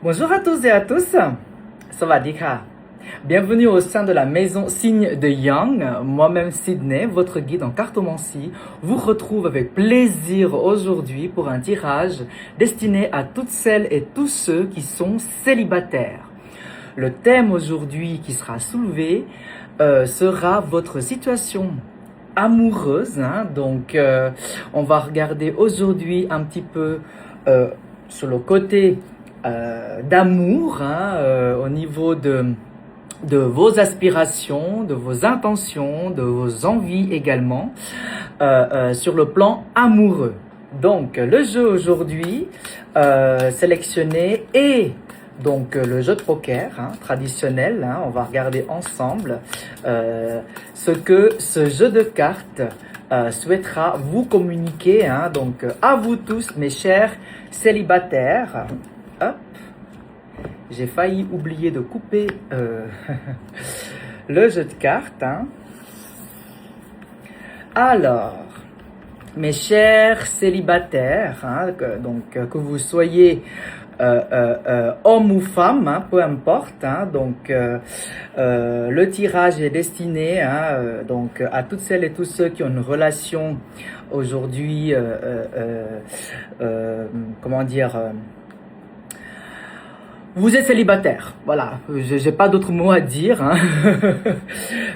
Bonjour à tous et à tous, Sawadika. Bienvenue au sein de la maison Signe de Yang. Moi-même Sydney, votre guide en cartomancie, vous retrouve avec plaisir aujourd'hui pour un tirage destiné à toutes celles et tous ceux qui sont célibataires. Le thème aujourd'hui qui sera soulevé sera votre situation amoureuse. Donc, on va regarder aujourd'hui un petit peu sur le côté d'amour, au niveau de vos aspirations, de vos intentions, de vos envies également, sur le plan amoureux. Donc, le jeu aujourd'hui sélectionné est donc le jeu de poker traditionnel. On va regarder ensemble ce que ce jeu de cartes souhaitera vous communiquer. Donc, à vous tous, mes chers célibataires. Hop. J'ai failli oublier de couper le jeu de cartes. Alors, mes chers célibataires, que vous soyez homme ou femme, peu importe. Donc, le tirage est destiné donc à toutes celles et tous ceux qui ont une relation aujourd'hui, comment dire. Vous êtes célibataire, voilà, j'ai pas d'autres mots à dire.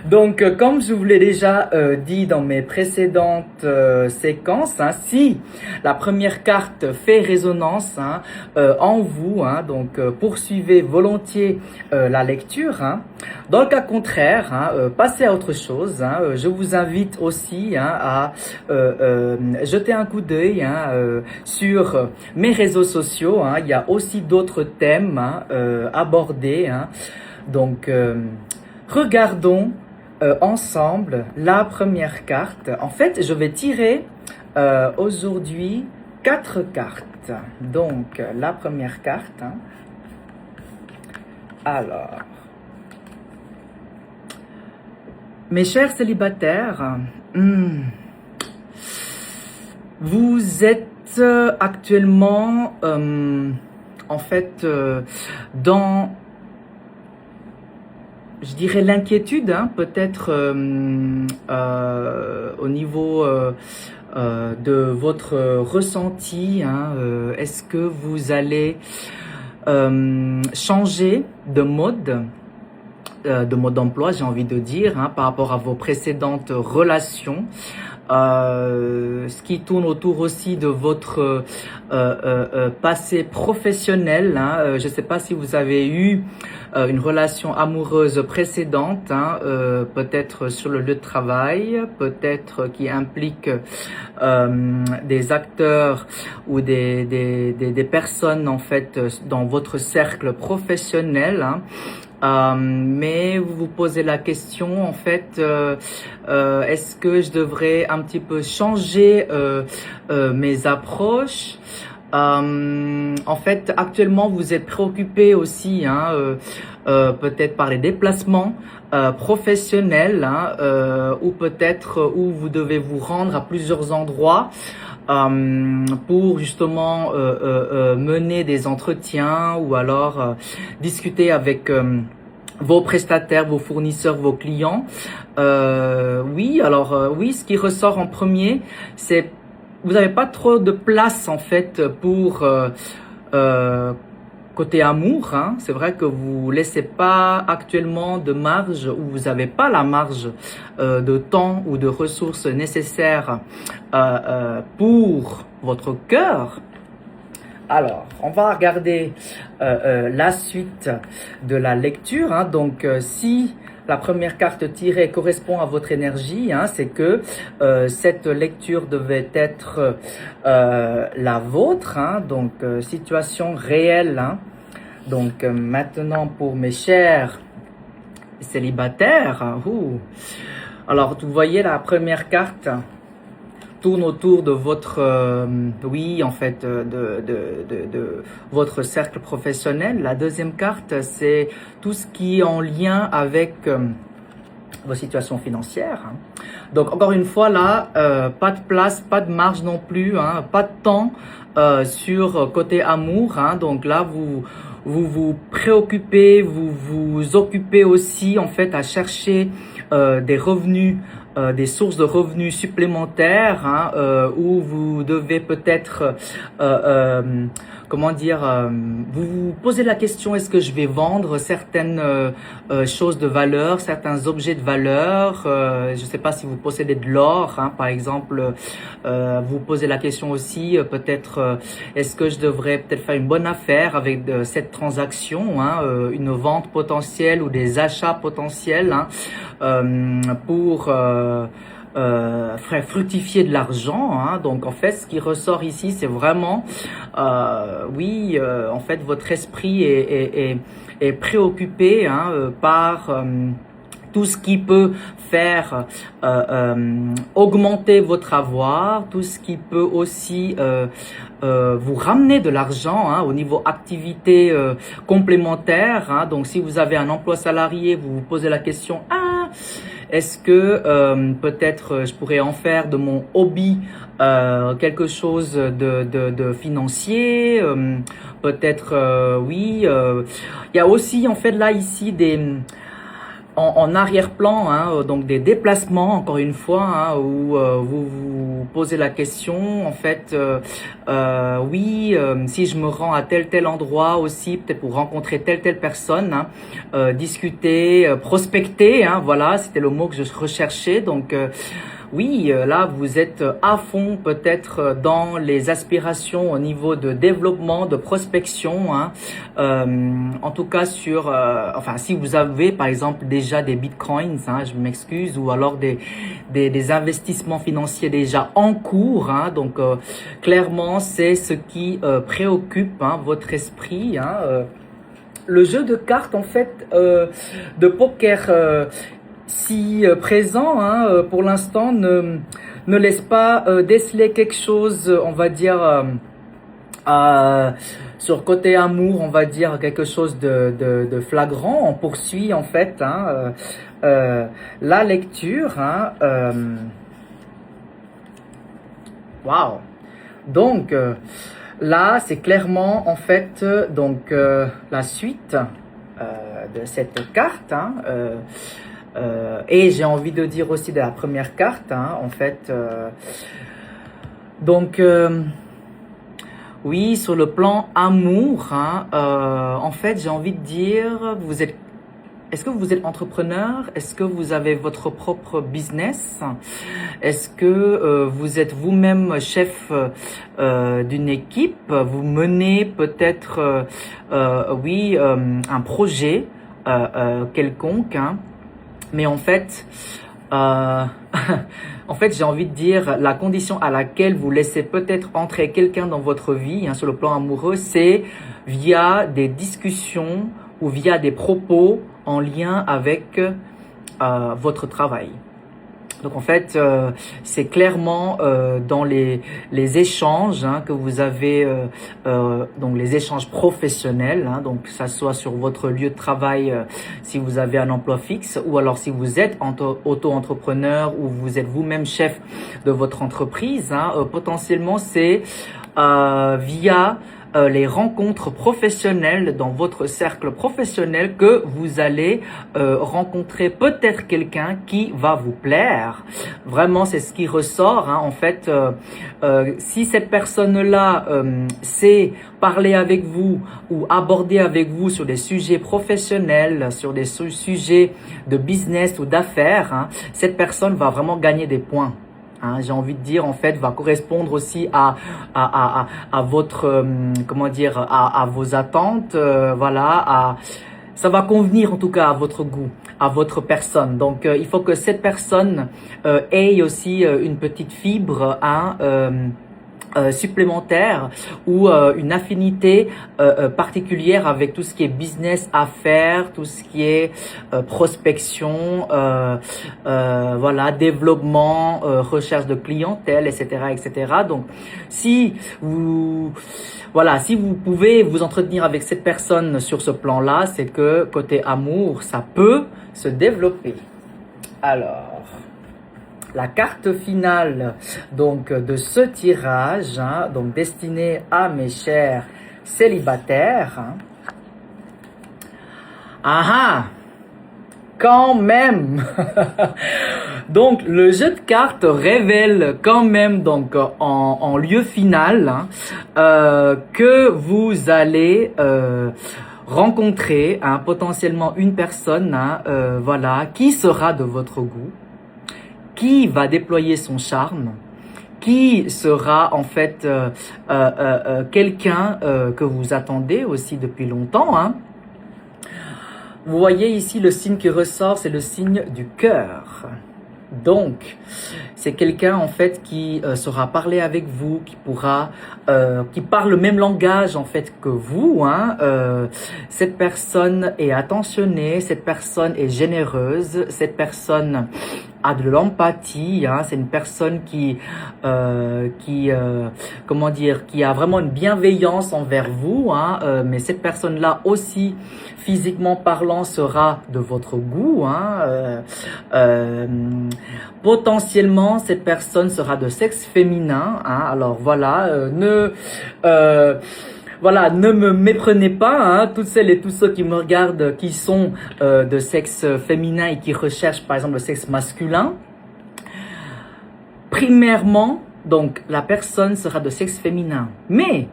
Donc, comme je vous l'ai déjà dit dans mes précédentes séquences, si la première carte fait résonance en vous, donc poursuivez volontiers la lecture. Dans le cas contraire, passez à autre chose. Je vous invite aussi à jeter un coup d'œil sur mes réseaux sociaux. Il y a aussi d'autres thèmes abordés. Donc, regardons ensemble la première carte. En fait, je vais tirer aujourd'hui 4 cartes. Donc, la première carte. Alors, mes chers célibataires, vous êtes actuellement en fait dans, je dirais, l'inquiétude, peut-être au niveau de votre ressenti. Est-ce que vous allez changer de mode d'emploi, j'ai envie de dire, par rapport à vos précédentes relations, ce qui tourne autour aussi de votre passé professionnel. Je ne sais pas si vous avez eu une relation amoureuse précédente, peut-être sur le lieu de travail, peut-être qui implique des acteurs ou des personnes en fait dans votre cercle professionnel. Mais vous vous posez la question, en fait, est-ce que je devrais un petit peu changer mes approches? En fait, actuellement, vous êtes préoccupé aussi, peut-être par les déplacements professionnels, ou peut-être où vous devez vous rendre à plusieurs endroits. Pour justement mener des entretiens ou alors discuter avec vos prestataires, vos fournisseurs, vos clients. Oui, ce qui ressort en premier, c'est vous n'avez pas trop de place en fait pour côté amour. C'est vrai que vous laissez pas actuellement de marge, ou vous n'avez pas la marge de temps ou de ressources nécessaires pour votre cœur. Alors, on va regarder la suite de la lecture. Donc, si la première carte tirée correspond à votre énergie, c'est que cette lecture devait être la vôtre. Donc, situation réelle. Donc, maintenant pour mes chers célibataires. Alors, vous voyez la première carte tourne autour de votre, de votre cercle professionnel. La deuxième carte, c'est tout ce qui est en lien avec vos situations financières. Hein. Donc encore une fois là, pas de place, pas de marge non plus, hein, pas de temps sur côté amour. Hein. Donc là, vous préoccupez, vous vous occupez aussi en fait à chercher des revenus, des sources de revenus supplémentaires, hein, où vous devez peut-être, comment dire, vous vous posez la question, est-ce que je vais vendre certaines choses de valeur, certains objets de valeur, je ne sais pas si vous possédez de l'or, hein, par exemple, vous posez la question aussi, peut-être, est-ce que je devrais peut-être faire une bonne affaire avec cette transaction, hein, une vente potentielle ou des achats potentiels, hein, pour faire fructifier de l'argent. Hein. Donc en fait, ce qui ressort ici, c'est vraiment, oui, en fait, votre esprit est préoccupé, hein, par tout ce qui peut faire augmenter votre avoir, tout ce qui peut aussi vous ramener de l'argent, hein, au niveau activité complémentaire. Hein. Donc si vous avez un emploi salarié, vous vous posez la question, est-ce que peut-être je pourrais en faire de mon hobby quelque chose de financier, peut-être oui. Il y a aussi en fait là ici en arrière-plan, hein, donc des déplacements, encore une fois, hein, où vous vous posez la question, en fait, oui, si je me rends à tel endroit aussi, peut-être pour rencontrer telle personne, hein, discuter, prospecter, hein, voilà, c'était le mot que je recherchais, donc oui, là, vous êtes à fond peut-être dans les aspirations au niveau de développement, de prospection. Hein. En tout cas, enfin, si vous avez par exemple déjà des bitcoins, hein, je m'excuse, ou alors des investissements financiers déjà en cours. Hein, donc, clairement, c'est ce qui préoccupe, hein, votre esprit. Hein, le jeu de cartes, en fait, de poker, si présent, hein, pour l'instant, ne laisse pas déceler quelque chose, on va dire, sur côté amour, on va dire quelque chose de flagrant. On poursuit en fait, hein, la lecture. Hein, wow. Donc là, c'est clairement en fait donc la suite de cette carte. Hein, et j'ai envie de dire aussi de la première carte, hein, en fait. Donc, oui, sur le plan amour, hein, en fait, j'ai envie de dire, est-ce que vous êtes entrepreneur? Est-ce que vous avez votre propre business? Est-ce que vous êtes vous-même chef d'une équipe? Vous menez peut-être, oui, un projet quelconque, hein? Mais en fait, en fait, j'ai envie de dire, la condition à laquelle vous laissez peut-être entrer quelqu'un dans votre vie, hein, sur le plan amoureux, c'est via des discussions ou via des propos en lien avec votre travail. Donc en fait, c'est clairement dans les échanges, hein, que vous avez, donc les échanges professionnels, hein, donc que ça soit sur votre lieu de travail, si vous avez un emploi fixe, ou alors si vous êtes auto-entrepreneur ou vous êtes vous-même chef de votre entreprise, hein, potentiellement c'est via les rencontres professionnelles dans votre cercle professionnel que vous allez rencontrer peut-être quelqu'un qui va vous plaire. Vraiment, c'est ce qui ressort. Hein. En fait, si cette personne-là sait parler avec vous ou aborder avec vous sur des sujets professionnels, sur des sujets de business ou d'affaires, hein, cette personne va vraiment gagner des points. Hein, j'ai envie de dire, en fait, va correspondre aussi à votre, comment dire, à vos attentes, voilà, ça va convenir en tout cas à votre goût, à votre personne. Donc, il faut que cette personne ait aussi une petite fibre, hein, supplémentaire ou une affinité particulière avec tout ce qui est business, affaires, tout ce qui est prospection, voilà, développement, recherche de clientèle, etc., etc. Donc, si vous pouvez vous entretenir avec cette personne sur ce plan-là, c'est que côté amour, ça peut se développer. Alors, la carte finale donc de ce tirage, hein, donc destiné à mes chers célibataires. Hein. Ah ah, quand même. Donc le jeu de cartes révèle quand même donc en lieu final hein, que vous allez rencontrer hein, potentiellement une personne hein, voilà, qui sera de votre goût, qui va déployer son charme, qui sera en fait quelqu'un que vous attendez aussi depuis longtemps. Hein. Vous voyez ici le signe qui ressort, c'est le signe du cœur. Donc, c'est quelqu'un en fait qui saura parler avec vous, qui pourra, qui parle le même langage en fait que vous. Hein. Cette personne est attentionnée, cette personne est généreuse, cette personne a de l'empathie. Hein. C'est une personne comment dire, qui a vraiment une bienveillance envers vous. Hein. Mais cette personne-là aussi, physiquement parlant, sera de votre goût. Hein. Potentiellement, cette personne sera de sexe féminin. Hein. Alors voilà, voilà, ne me méprenez pas, hein, toutes celles et tous ceux qui me regardent, qui sont de sexe féminin et qui recherchent par exemple le sexe masculin. Primairement, donc la personne sera de sexe féminin, mais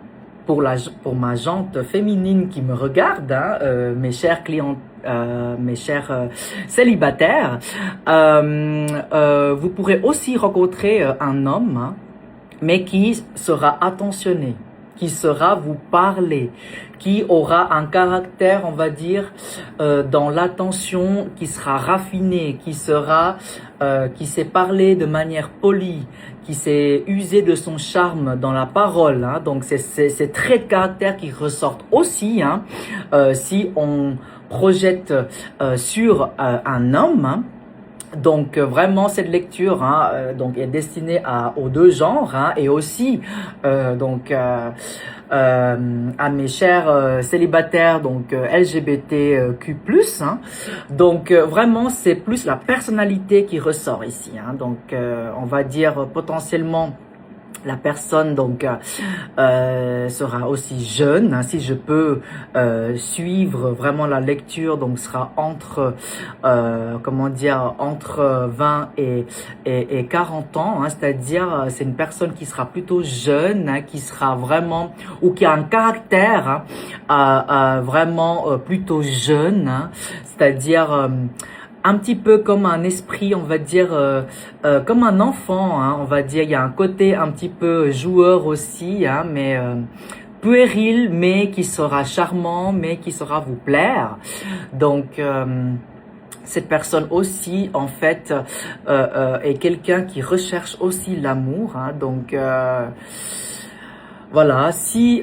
pour ma jante féminine qui me regarde, hein, mes chers clients, mes chers célibataires, vous pourrez aussi rencontrer un homme, hein, mais qui sera attentionné, qui saura vous parler, qui aura un caractère, on va dire, dans l'attention, qui sera raffiné, qui sait parler de manière polie, qui sait user de son charme dans la parole. Hein. Donc, c'est ces traits de caractère qui ressortent aussi, hein, si on projette sur un homme. Hein. Donc vraiment cette lecture hein, donc est destinée aux deux genres hein, et aussi à mes chers célibataires donc LGBTQ+. Hein. Donc vraiment c'est plus la personnalité qui ressort ici. Hein. Donc on va dire potentiellement la personne donc sera aussi jeune, hein, si je peux suivre vraiment la lecture, donc sera entre comment dire entre 20 et 40 ans, hein, c'est-à-dire c'est une personne qui sera plutôt jeune, hein, qui sera vraiment ou qui a un caractère hein, vraiment plutôt jeune, hein, c'est-à-dire un petit peu comme un esprit, on va dire, comme un enfant, hein, on va dire. Il y a un côté un petit peu joueur aussi, hein, mais puéril, mais qui sera charmant, mais qui saura vous plaire. Donc, cette personne aussi, en fait, est quelqu'un qui recherche aussi l'amour. Hein, donc, voilà, si...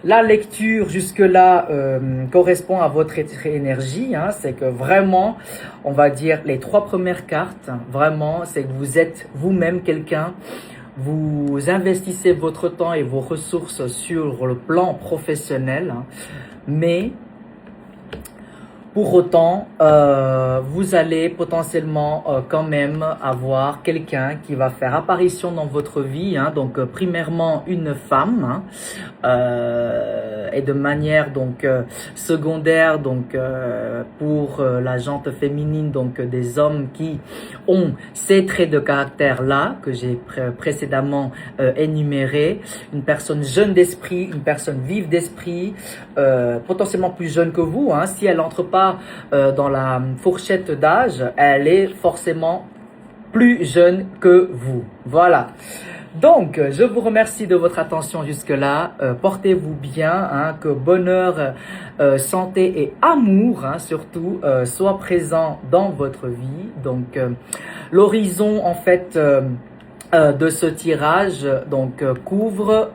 la lecture jusque-là correspond à votre énergie, hein, c'est que vraiment, on va dire les trois premières cartes, vraiment, c'est que vous êtes vous-même quelqu'un, vous investissez votre temps et vos ressources sur le plan professionnel, hein, mais pour autant, vous allez potentiellement quand même avoir quelqu'un qui va faire apparition dans votre vie, hein, donc primairement une femme, hein, et de manière donc secondaire donc pour la jante féminine donc des hommes qui ont ces traits de caractère là que j'ai précédemment énumérés, une personne jeune d'esprit, une personne vive d'esprit, potentiellement plus jeune que vous, hein, si elle n'entre pas dans la fourchette d'âge, elle est forcément plus jeune que vous. Voilà. Donc, je vous remercie de votre attention jusque-là. Portez-vous bien, hein, que bonheur, santé et amour, hein, surtout, soient présents dans votre vie. Donc, l'horizon, en fait, de ce tirage, donc, couvre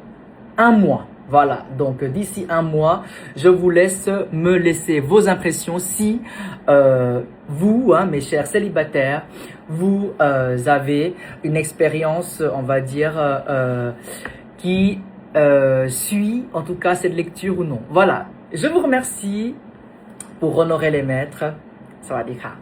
un mois. Voilà, donc d'ici un mois, je vous laisse me laisser vos impressions si vous, hein, mes chers célibataires, vous avez une expérience, on va dire, qui suit en tout cas cette lecture ou non. Voilà, je vous remercie pour honorer les maîtres. Sawadee ka.